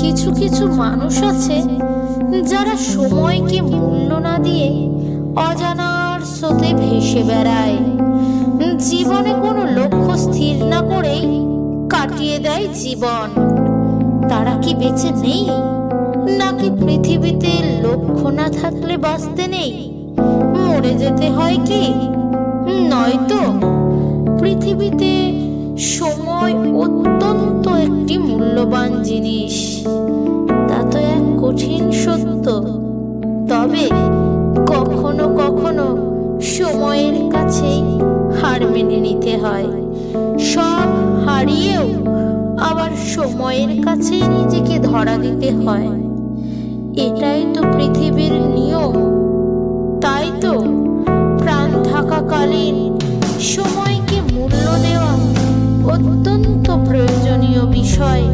কিছু কিছু মানুষ আছে যারা সময়কে মূল্য না দিয়ে অজানার স্রোতে ভেসে বেড়ায়, জীবনে কোনো লক্ষ্য স্থির না করেই কাটিয়ে দেয় জীবন। তারা কি বেঁচে নেই, নাকি পৃথিবীতে লক্ষ্য না থাকলে বাঁচতে নেই? মরে যেতে হয় কি? নয়তো পৃথিবীতে সময় অত্যন্ত একটি মূল্যবান জিনিস, তা তো এক কঠিন সত্য। তবে কখনো কখনো সময়ের কাছেই হার মেনে নিতে হয়। সব হারিয়েও আবার সময়ের কাছেই নিজেকে ধরা দিতে হয়। এটাই তো পৃথিবীর নিয়ম। তাই তো প্রাণ থাকাকালীন সময়কে মূল্য দেওয়া অত্যন্ত প্রয়োজনীয় বিষয়।